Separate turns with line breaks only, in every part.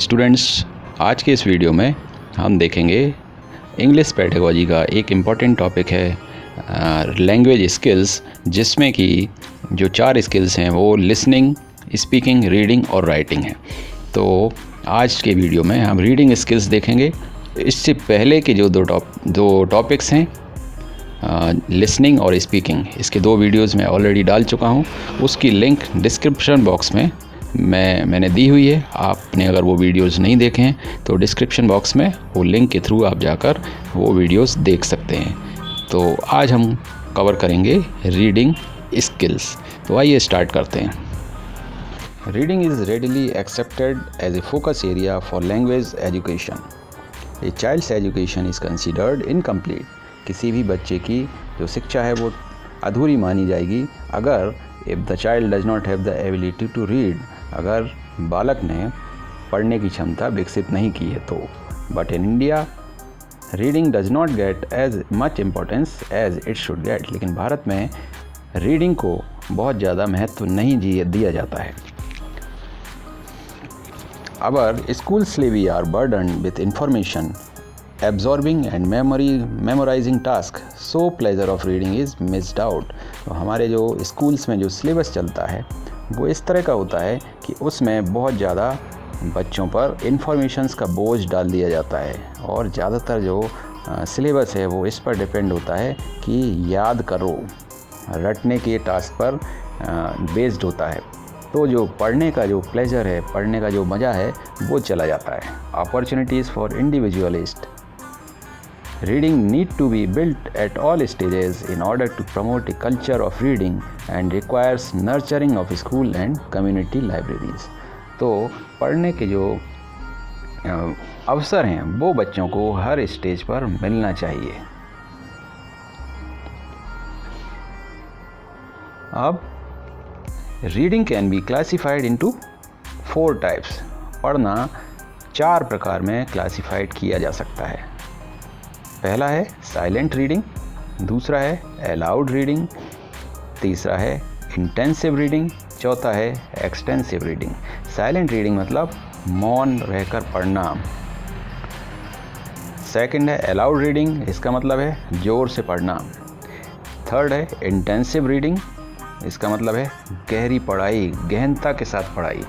Students, आज के इस वीडियो में हम देखेंगे इंग्लिश पेडागोजी का एक इम्पॉर्टेंट टॉपिक है लैंग्वेज स्किल्स, जिसमें कि जो 4 स्किल्स हैं वो लिसनिंग, स्पीकिंग, रीडिंग और राइटिंग है। तो आज के वीडियो में हम रीडिंग स्किल्स देखेंगे। इससे पहले के जो दो टॉपिक्स हैं लिसनिंग और स्पीकिंग, इसके 2 वीडियोज़ मैं ऑलरेडी डाल चुका हूँ। उसकी लिंक डिस्क्रिप्शन बॉक्स में मैंने दी हुई है। आपने अगर वो वीडियोस नहीं देखे हैं तो डिस्क्रिप्शन बॉक्स में वो लिंक के थ्रू आप जाकर वो वीडियोस देख सकते हैं। तो आज हम कवर करेंगे रीडिंग स्किल्स। तो आइए स्टार्ट करते हैं। Reading is readily accepted as a focus area for language education. A child's education is considered incomplete. किसी भी बच्चे की जो शिक्षा है वो अधूरी मानी जाएगी अगर if the child does not have the ability to read, अगर बालक ने पढ़ने की क्षमता विकसित नहीं की है तो। But in India reading does not get as much importance as it should get. लेकिन भारत में रीडिंग को बहुत ज़्यादा महत्व नहीं दिया जाता है। Our school syllabi are burden with information absorbing and memorising task, so pleasure of reading is missed out. तो हमारे जो स्कूल्स में जो सिलेबस चलता है वो इस तरह का होता है कि उसमें बहुत ज़्यादा बच्चों पर इंफॉर्मेशंस का बोझ डाल दिया जाता है और ज़्यादातर जो सिलेबस है वो इस पर डिपेंड होता है कि याद करो, रटने के टास्क पर बेस्ड होता है। तो जो पढ़ने का जो प्लेजर है, पढ़ने का जो मज़ा है वो चला जाता है। Opportunities for individualist. Reading need to be built at all stages in order to promote a culture of reading and requires nurturing of school and community libraries। तो पढ़ने के जो अवसर हैं वो बच्चों को हर स्टेज पर मिलना चाहिए। अब reading can be classified into 4 types. पढ़ना 4 प्रकार में क्लासिफाइड किया जा सकता है। पहला है साइलेंट रीडिंग, दूसरा है अलाउड रीडिंग, तीसरा है इंटेंसिव रीडिंग, चौथा है एक्सटेंसिव रीडिंग। साइलेंट रीडिंग मतलब मौन रहकर पढ़ना। सेकंड है अलाउड रीडिंग, इसका मतलब है ज़ोर से पढ़ना। थर्ड है इंटेंसिव रीडिंग, इसका मतलब है गहरी पढ़ाई, गहनता के साथ पढ़ाई।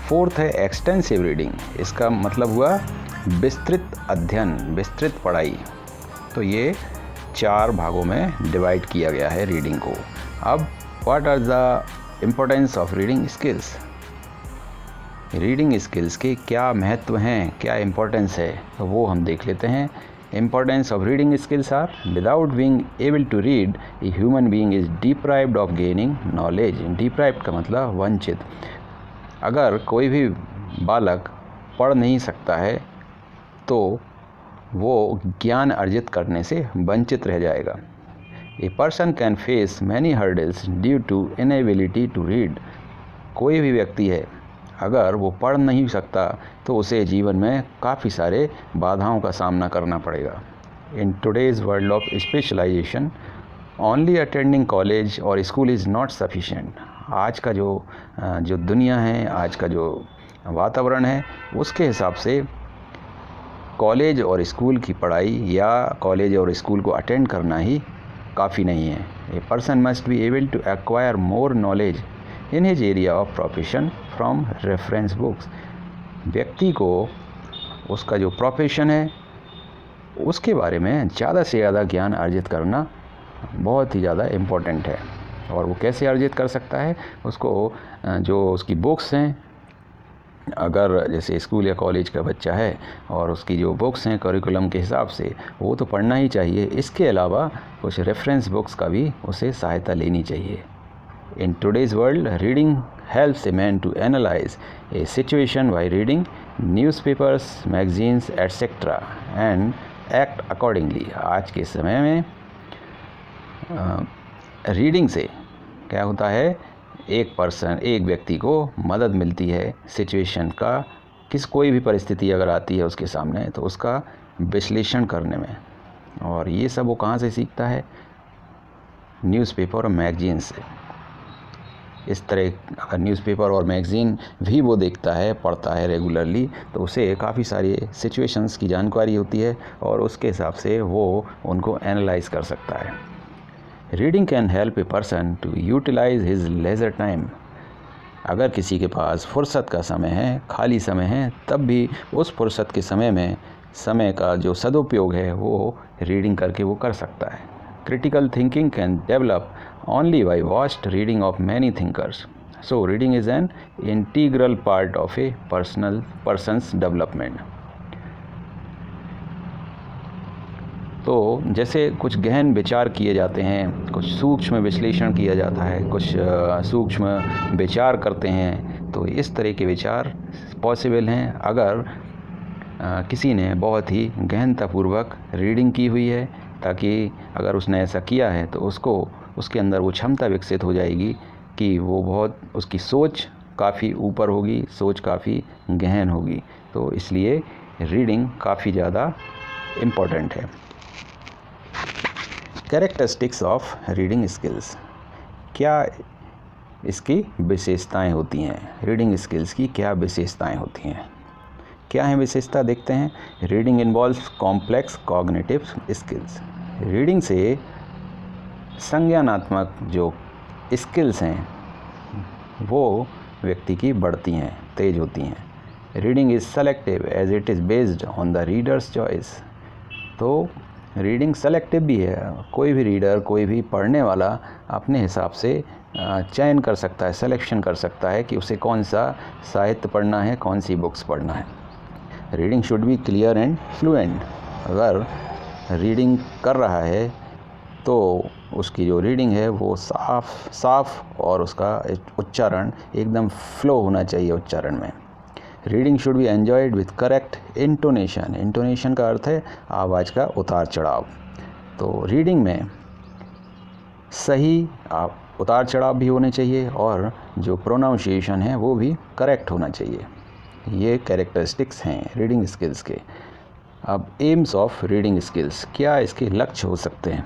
फोर्थ है एक्सटेंसिव रीडिंग, इसका मतलब हुआ विस्तृत अध्ययन, विस्तृत पढ़ाई। तो ये 4 भागों में डिवाइड किया गया है रीडिंग को। अब what are the importance of reading skills. Reading skills के क्या महत्व हैं, क्या इम्पोर्टेंस है, तो वो हम देख लेते हैं। Importance of reading skills are without being able to read a human being is deprived of gaining knowledge. Deprived का मतलब वंचित। अगर कोई भी बालक पढ़ नहीं सकता है तो वो ज्ञान अर्जित करने से वंचित रह जाएगा। A person can face many hurdles due to inability to read. कोई भी व्यक्ति है अगर वो पढ़ नहीं सकता तो उसे जीवन में काफ़ी सारे बाधाओं का सामना करना पड़ेगा। In today's world of specialisation only attending college और स्कूल इज़ नॉट सफिशिएंट। आज का जो दुनिया है, आज का जो वातावरण है, उसके हिसाब से कॉलेज और स्कूल की पढ़ाई या कॉलेज और स्कूल को अटेंड करना ही काफ़ी नहीं है। A person must be able to acquire more knowledge in his area of profession from reference books. व्यक्ति को उसका जो प्रोफेशन है उसके बारे में ज़्यादा से ज़्यादा ज्ञान अर्जित करना बहुत ही ज़्यादा इम्पोर्टेंट है। और वो कैसे अर्जित कर सकता है, उसको जो उसकी बुक्स हैं, अगर जैसे स्कूल या कॉलेज का बच्चा है और उसकी जो बुक्स हैं करिकुलम के हिसाब से, वो तो पढ़ना ही चाहिए। इसके अलावा कुछ रेफरेंस बुक्स का भी उसे सहायता लेनी चाहिए। In today's world reading helps a man to analyse a situation by reading newspapers, magazines etcetera and act accordingly. आज के समय में रीडिंग से क्या होता है, एक व्यक्ति को मदद मिलती है सिचुएशन का, कोई भी परिस्थिति अगर आती है उसके सामने तो उसका विश्लेषण करने में। और ये सब वो कहाँ से सीखता है, न्यूज़पेपर और मैगजीन से। इस तरह अगर न्यूज़पेपर और मैगज़ीन भी वो देखता है, पढ़ता है रेगुलरली, तो उसे काफ़ी सारी सिचुएशंस की जानकारी होती है और उसके हिसाब से वो उनको एनालाइज कर सकता है। Reading can help a person to utilise his leisure time. अगर किसी के पास फुर्सत का समय है, खाली समय है, तब भी उस फुर्सत के समय में समय का जो सदुपयोग है वो रीडिंग करके वो कर सकता है। Critical thinking can develop only by vast reading of many thinkers. So reading is an integral part of a person's development. तो जैसे कुछ गहन विचार किए जाते हैं, कुछ सूक्ष्म विश्लेषण किया जाता है, कुछ सूक्ष्म विचार करते हैं, तो इस तरह के विचार पॉसिबल हैं अगर किसी ने बहुत ही गहनतापूर्वक रीडिंग की हुई है, ताकि अगर उसने ऐसा किया है तो उसके अंदर वो क्षमता विकसित हो जाएगी कि वो बहुत उसकी सोच काफ़ी ऊपर होगी, सोच काफ़ी गहन होगी। तो इसलिए रीडिंग काफ़ी ज़्यादा इम्पॉर्टेंट है। कैरेक्टरिस्टिक्स ऑफ रीडिंग स्किल्स, क्या इसकी विशेषताएं होती हैं? रीडिंग स्किल्स की क्या विशेषताएं होती हैं? क्या है विशेषता, देखते हैं। Reading involves complex cognitive skills. Reading से संज्ञानात्मक जो स्किल्स हैं वो व्यक्ति की बढ़ती हैं, तेज होती हैं। Reading is selective as it is based on the reader's choice. तो रीडिंग सेलेक्टिव भी है, कोई भी रीडर, कोई भी पढ़ने वाला अपने हिसाब से चयन कर सकता है, सिलेक्शन कर सकता है कि उसे कौन सा साहित्य पढ़ना है, कौन सी बुक्स पढ़ना है। Reading should be clear and fluent. अगर रीडिंग कर रहा है तो उसकी जो रीडिंग है वो साफ और उसका उच्चारण एकदम फ्लो होना चाहिए उच्चारण में। Reading should be enjoyed with correct intonation. Intonation का अर्थ है आवाज़ का उतार चढ़ाव। तो रीडिंग में सही उतार चढ़ाव भी होने चाहिए और जो प्रोनाउंसिएशन है वो भी करेक्ट होना चाहिए। ये कैरेक्टरिस्टिक्स हैं रीडिंग स्किल्स के। अब एम्स ऑफ रीडिंग स्किल्स, क्या इसके लक्ष्य हो सकते हैं?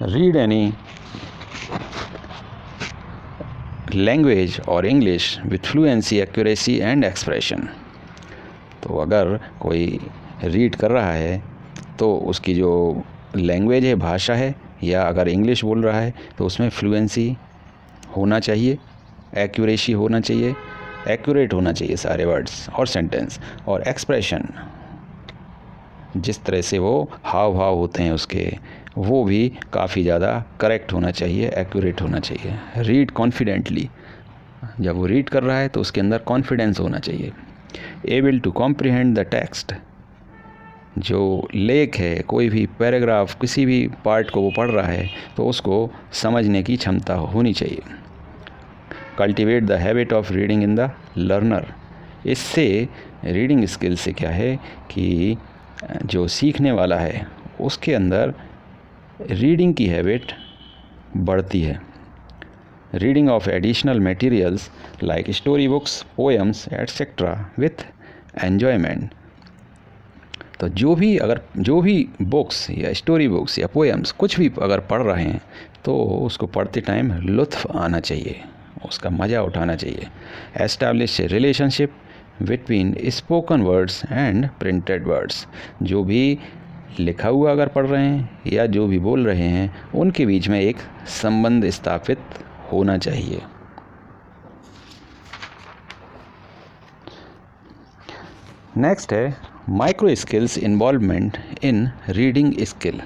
रीड एनी लैंग्वेज और English with fluency, accuracy and expression. तो अगर कोई रीड कर रहा है तो उसकी जो लैंग्वेज है, भाषा है, या अगर इंग्लिश बोल रहा है तो उसमें फ्लुएंसी होना चाहिए, एक्यूरेसी होना चाहिए, एक्यूरेट होना चाहिए सारे वर्ड्स और सेंटेंस, और एक्सप्रेशन, जिस तरह से वो हाव भाव होते हैं उसके, वो भी काफ़ी ज़्यादा करेक्ट होना चाहिए, एक्यूरेट होना चाहिए। रीड कॉन्फिडेंटली, जब वो रीड कर रहा है तो उसके अंदर कॉन्फिडेंस होना चाहिए। Able to comprehend the text, जो लेख है, कोई भी पैराग्राफ, किसी भी पार्ट को वो पढ़ रहा है तो उसको समझने की क्षमता होनी चाहिए। Cultivate the habit of reading in the learner. इससे रीडिंग स्किल से क्या है कि जो सीखने वाला है उसके अंदर रीडिंग की हैबिट बढ़ती है। Reading of additional materials like story books, poems etcetera with enjoyment. तो जो भी बुक्स या स्टोरी बुक्स या पोएम्स कुछ भी अगर पढ़ रहे हैं तो उसको पढ़ते टाइम लुत्फ़ आना चाहिए, उसका मज़ा उठाना चाहिए। Establish A relationship between spoken words and printed words. जो भी लिखा हुआ अगर पढ़ रहे हैं या जो भी बोल रहे हैं उनके बीच में एक संबंध स्थापित होना चाहिए। नेक्स्ट है micro skills involvement in reading skill.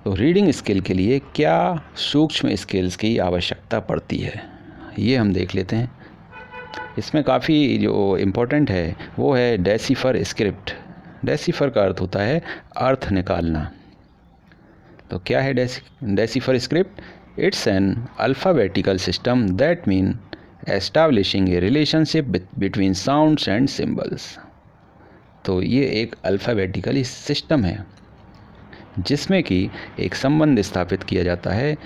तो रीडिंग स्किल के लिए क्या सूक्ष्म स्किल्स की आवश्यकता पड़ती है, ये हम देख लेते हैं। इसमें काफ़ी जो इम्पोर्टेंट है वो है डेसिफर स्क्रिप्ट। डेसिफर का अर्थ होता है अर्थ निकालना। तो क्या है decipher script? It's an alphabetical system that mean establishing A relationship between sounds and symbols. तो ये एक अल्फ़ाबेटिकल सिस्टम है जिसमें कि एक संबंध स्थापित किया जाता है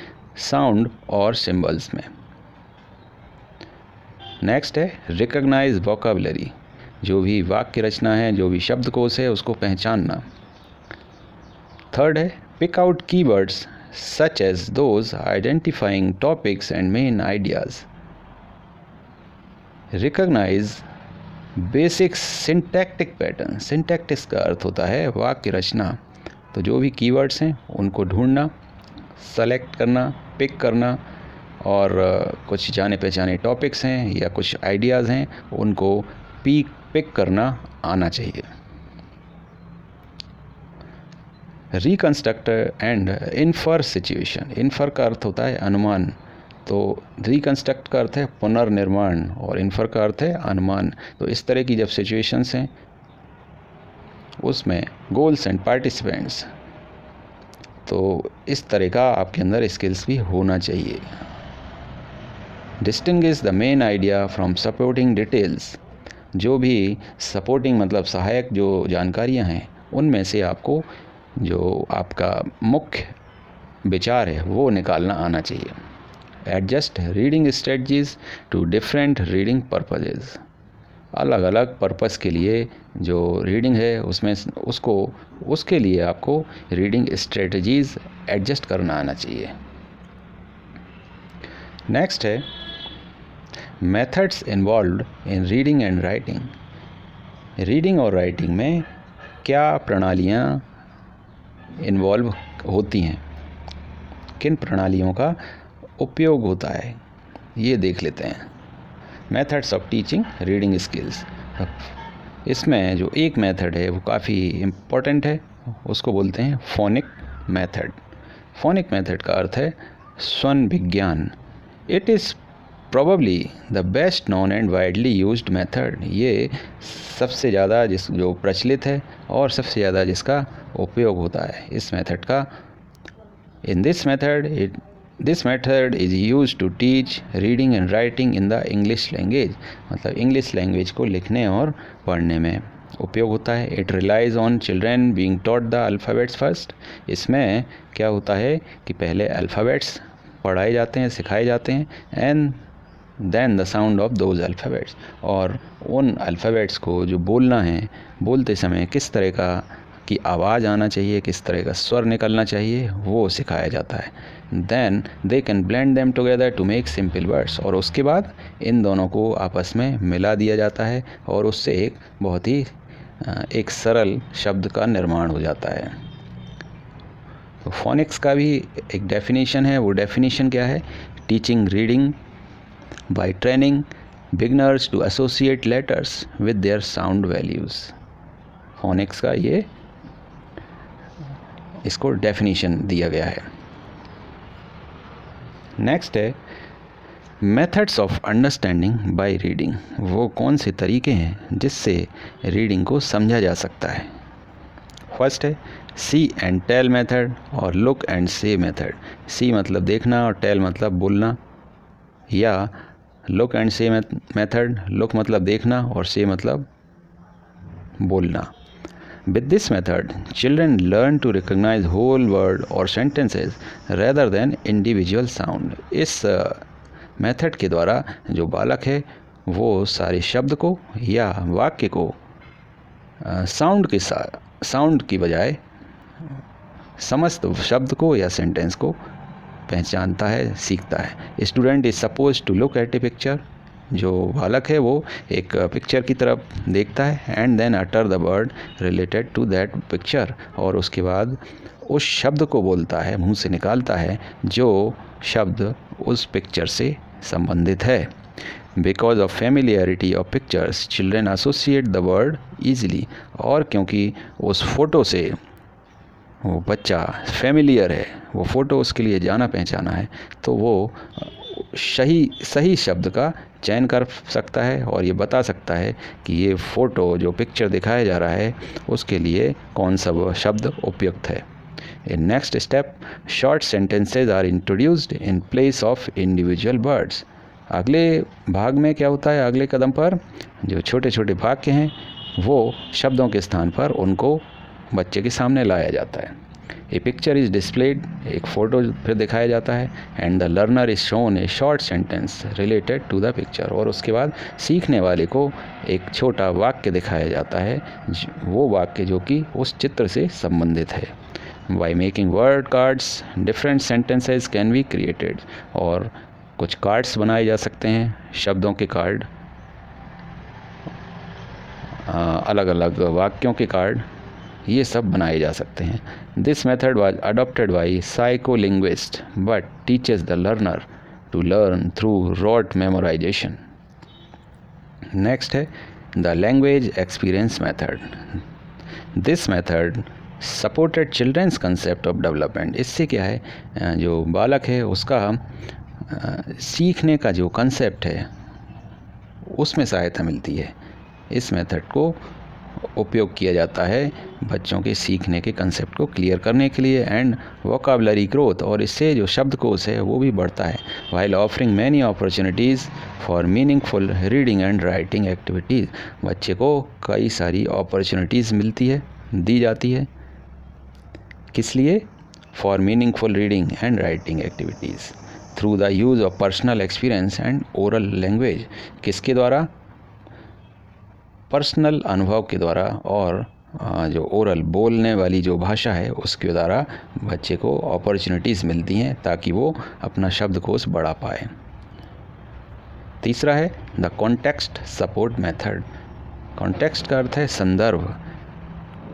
साउंड और सिंबल्स में। नेक्स्ट है रिकॉग्नाइज वोकैबुलरी। जो भी वाक्य रचना है, जो भी शब्दकोश है, उसको पहचानना। थर्ड है pick out keywords such as those identifying topics and main ideas. Recognize basic syntactic pattern. Syntactics का अर्थ होता है वाक्य रचना। तो जो भी कीवर्ड्स हैं उनको ढूंढना, सेलेक्ट करना, पिक करना, और कुछ जाने पहचाने टॉपिक्स हैं या कुछ आइडियाज़ हैं उनको पिक करना आना चाहिए। Reconstruct and infer situation. Infer का अर्थ होता है अनुमान, तो रिकंस्ट्रक्ट का अर्थ है पुनर्निर्माण और इन्फर का अर्थ है अनुमान। तो इस तरह की जब सिचुएशंस हैं उसमें गोल्स एंड पार्टिसिपेंट्स, तो इस तरह का आपके अंदर स्किल्स भी होना चाहिए। Distinguish the main idea from supporting details. जो भी सपोर्टिंग मतलब सहायक जो जानकारियां हैं उनमें से आपको जो आपका मुख्य विचार है वो निकालना आना चाहिए। Adjust reading strategies to different reading purposes. अलग अलग पर्पस के लिए जो रीडिंग है उसमें उसके लिए आपको रीडिंग स्ट्रेटजीज एडजस्ट करना आना चाहिए। नेक्स्ट है methods involved in reading and writing. Reading और राइटिंग में क्या प्रणालियाँ इन्वॉल्व होती हैं, किन प्रणालियों का उपयोग होता है, ये देख लेते हैं। Methods of teaching reading skills. इसमें जो एक मेथड है वो काफ़ी इम्पोर्टेंट है, उसको बोलते हैं फोनिक मेथड। फोनिक मेथड का अर्थ है स्वन विज्ञान। It is probably the best known and widely used method। ये सबसे ज़्यादा जो प्रचलित है और सबसे ज़्यादा जिसका उपयोग होता है इस मेथड का। In this method is used to teach reading and writing in the English language। मतलब इंग्लिश लैंग्वेज को लिखने और पढ़ने में उपयोग होता है। It relies on children being taught the alphabets first। इसमें क्या होता है कि पहले अल्फ़ाबेट्स पढ़ाए जाते हैं, सिखाए जाते हैं, and then the sound of those alphabets, और उन अल्फ़ाबेट्स को जो बोलना है, बोलते समय किस तरह का की आवाज़ आना चाहिए, किस तरह का स्वर निकलना चाहिए, वो सिखाया जाता है। Then they can blend them together to make simple words. और उसके बाद इन दोनों को आपस में मिला दिया जाता है और उससे एक बहुत ही एक सरल शब्द का निर्माण हो जाता है। तो फोनिक्स का भी एक डेफिनेशन है। वो डेफिनेशन क्या है? Teaching reading by training beginners to associate letters with their sound values। Phoenix का ये इसको डेफिनेशन दिया गया है। नेक्स्ट है methods of understanding by reading. वो कौन से तरीके हैं जिससे रीडिंग को समझा जा सकता है। फर्स्ट है सी एंड टेल मेथड और look and say method. See मतलब देखना और टेल मतलब बोलना, या look and say method, look मतलब देखना और से मतलब बोलना। With this method children learn to recognise whole word और sentences rather than individual sound. इस मेथड के द्वारा जो बालक है वो सारे शब्द को या वाक्य को साउंड की बजाय समस्त शब्द को या सेंटेंस को पहचानता है, सीखता है। Student is suppose to look at a picture. जो बालक है वो एक पिक्चर की तरफ देखता है, and then utter the word related to that picture, और उसके बाद उस शब्द को बोलता है, मुंह से निकालता है जो शब्द उस पिक्चर से संबंधित है। Because of familiarity of pictures children associate the word easily. और क्योंकि उस फोटो से वो बच्चा फेमिलियर है, वो फ़ोटो उसके लिए जाना पहचाना है, तो वो सही शब्द का चयन कर सकता है और ये बता सकता है कि ये फ़ोटो जो पिक्चर दिखाया जा रहा है उसके लिए कौन सा वो शब्द उपयुक्त है। In next step short sentences are introduced in place of individual words. अगले भाग में क्या होता है, अगले कदम पर जो छोटे छोटे वाक्य हैं वो शब्दों के स्थान पर उनको बच्चे के सामने लाया जाता है। ए पिक्चर इज़ डिस्प्लेड, एक फ़ोटो फिर दिखाया जाता है, and the learner is shown a short sentence related to the picture. और उसके बाद सीखने वाले को एक छोटा वाक्य दिखाया जाता है, वो वाक्य जो कि उस चित्र से संबंधित है। By making word cards different sentences can be created, और कुछ कार्ड्स बनाए जा सकते हैं, शब्दों के कार्ड, अलग अलग वाक्यों के कार्ड, ये सब बनाए जा सकते हैं. This method was adopted by psycholinguist but teaches the learner to learn through rote memorisation. Next है the language experience method. This method supported children's concept of development. इससे क्या है, जो बालक है उसका सीखने का जो कंसेप्ट है उसमें सहायता मिलती है. इस मेथड को उपयोग किया जाता है बच्चों के सीखने के कंसेप्ट को क्लियर करने के लिए, एंड वोकैबुलरी ग्रोथ, और इससे जो शब्दकोश है वो भी बढ़ता है. While offering many opportunities for meaningful reading and writing activities. बच्चे को कई सारी अपॉर्चुनिटीज़ मिलती है, दी जाती है. किस लिए? For meaningful reading and writing activities through the use of personal experience and oral language. किसके द्वारा? पर्सनल अनुभव के द्वारा, और जो ओरल बोलने वाली जो भाषा है उसके द्वारा बच्चे को अपॉर्चुनिटीज़ मिलती हैं ताकि वो अपना शब्दकोश बढ़ा पाए. तीसरा है the context support method. Context का अर्थ है संदर्भ.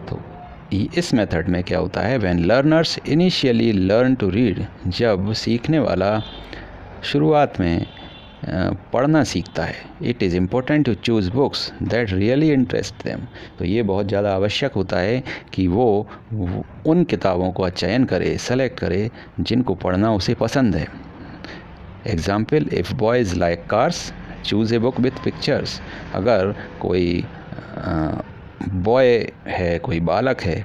तो इस मेथड में क्या होता है, when learners initially learn to read, जब सीखने वाला शुरुआत में पढ़ना सीखता है, it is important to choose books that really interest them. तो ये बहुत ज़्यादा आवश्यक होता है कि वो उन किताबों का चयन करे, सेलेक्ट करे जिनको पढ़ना उसे पसंद है. Example, if boys like cars choose a book with pictures. अगर कोई बॉय है, कोई बालक है,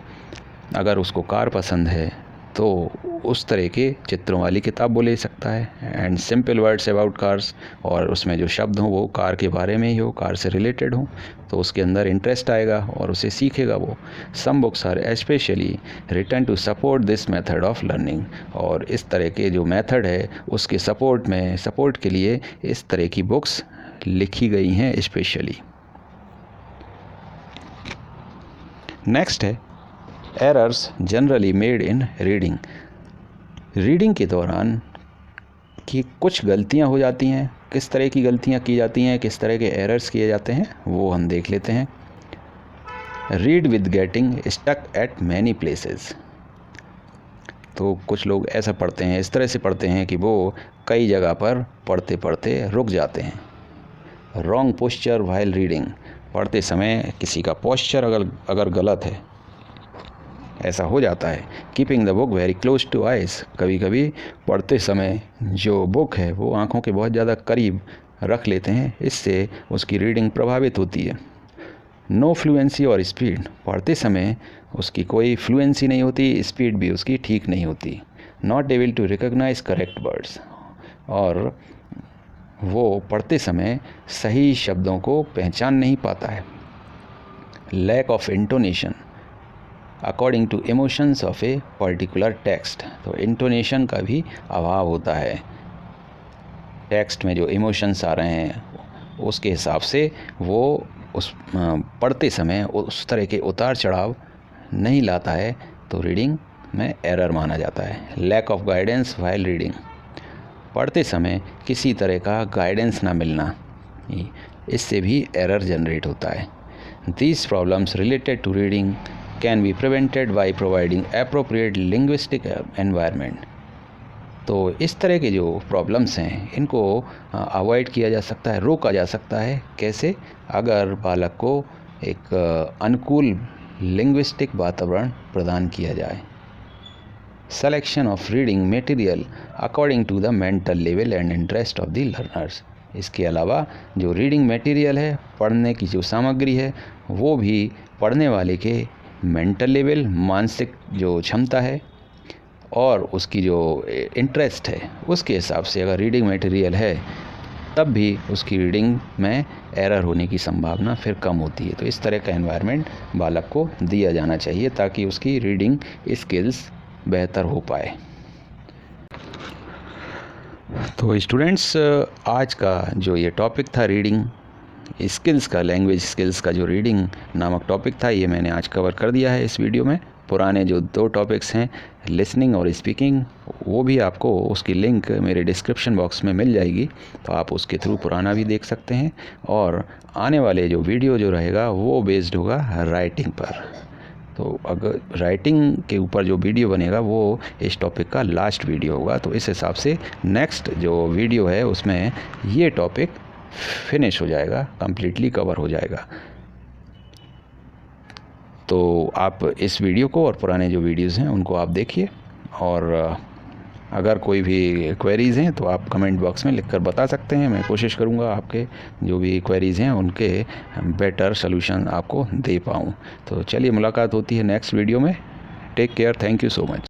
अगर उसको कार पसंद है तो उस तरह के चित्रों वाली किताब वो ले सकता है. And simple words about cars, और उसमें जो शब्द हों वो कार के बारे में ही हो, कार से रिलेटेड हो, तो उसके अंदर इंटरेस्ट आएगा और उसे सीखेगा वो. Some books are specially written to support this method of learning. और इस तरह के जो मेथड है उसके सपोर्ट के लिए इस तरह की बुक्स लिखी गई हैं स्पेशली. नेक्स्ट है errors generally made in reading. Reading के दौरान कि कुछ गलतियां हो जाती हैं. किस तरह की गलतियां की जाती हैं, किस तरह के एरर्स किए जाते हैं, वो हम देख लेते हैं. Read with getting stuck at many places. तो कुछ लोग ऐसा पढ़ते हैं, इस तरह से पढ़ते हैं कि वो कई जगह पर पढ़ते पढ़ते रुक जाते हैं. Wrong posture while reading. पढ़ते समय किसी का पोस्चर अगर गलत है, ऐसा हो जाता है. Keeping the book very close to eyes. कभी कभी पढ़ते समय जो बुक है वो आँखों के बहुत ज़्यादा करीब रख लेते हैं, इससे उसकी रीडिंग प्रभावित होती है. नो फ्लुएंसी और स्पीड. पढ़ते समय उसकी कोई फ्लुएंसी नहीं होती, स्पीड भी उसकी ठीक नहीं होती. Not able to recognise correct words. और वो पढ़ते समय सही शब्दों को पहचान नहीं पाता है. Lack of intonation according to emotions of a particular text. तो इंटोनेशन का भी अभाव होता है. टेक्स्ट में जो इमोशंस आ रहे हैं उसके हिसाब से वो उस पढ़ते समय उस तरह के उतार चढ़ाव नहीं लाता है, तो रीडिंग में एरर माना जाता है. Lack of guidance while reading. पढ़ते समय किसी तरह का गाइडेंस ना मिलना, इससे भी एरर जनरेट होता है. These problems related to reading can be prevented by providing appropriate linguistic environment. तो इस तरह के जो प्रॉब्लम्स हैं इनको अवॉइड किया जा सकता है, रोका जा सकता है. कैसे? अगर बालक को एक अनुकूल लिंग्विस्टिक वातावरण प्रदान किया जाए. Selection of reading material according to the mental level and interest of the learners. इसके अलावा जो रीडिंग मटेरियल है, पढ़ने की जो सामग्री है, वो भी पढ़ने वाले के मेंटल लेवल, मानसिक जो क्षमता है, और उसकी जो इंटरेस्ट है उसके हिसाब से अगर रीडिंग मटेरियल है तब भी उसकी रीडिंग में एरर होने की संभावना फिर कम होती है. तो इस तरह का एनवायरनमेंट बालक को दिया जाना चाहिए ताकि उसकी रीडिंग स्किल्स बेहतर हो पाए. तो स्टूडेंट्स, आज का जो ये टॉपिक था रीडिंग स्किल्स का, लैंग्वेज स्किल्स का जो रीडिंग नामक टॉपिक था, ये मैंने आज कवर कर दिया है इस वीडियो में. पुराने जो 2 टॉपिक्स हैं लिसनिंग और स्पीकिंग, वो भी आपको उसकी लिंक मेरे डिस्क्रिप्शन बॉक्स में मिल जाएगी, तो आप उसके थ्रू पुराना भी देख सकते हैं। और आने वाले जो वीडियो जो रहेगा वो बेस्ड होगा राइटिंग पर। तो अगर राइटिंग के ऊपर जो वीडियो बनेगा वो इस टॉपिक का लास्ट वीडियो होगा, तो इस हिसाब से नेक्स्ट जो वीडियो है उसमें ये टॉपिक फिनिश हो जाएगा, कम्प्लीटली कवर हो जाएगा। तो आप इस वीडियो को और पुराने जो वीडियोज़ हैं उनको आप देखिए, और अगर कोई भी क्वेरीज़ हैं तो आप कमेंट बॉक्स में लिखकर बता सकते हैं। मैं कोशिश करूंगा आपके जो भी क्वेरीज़ हैं उनके बेटर सलूशन आपको दे पाऊँ। तो चलिए, मुलाकात होती है नेक्स्ट वीडियो में। Take care, thank you so much.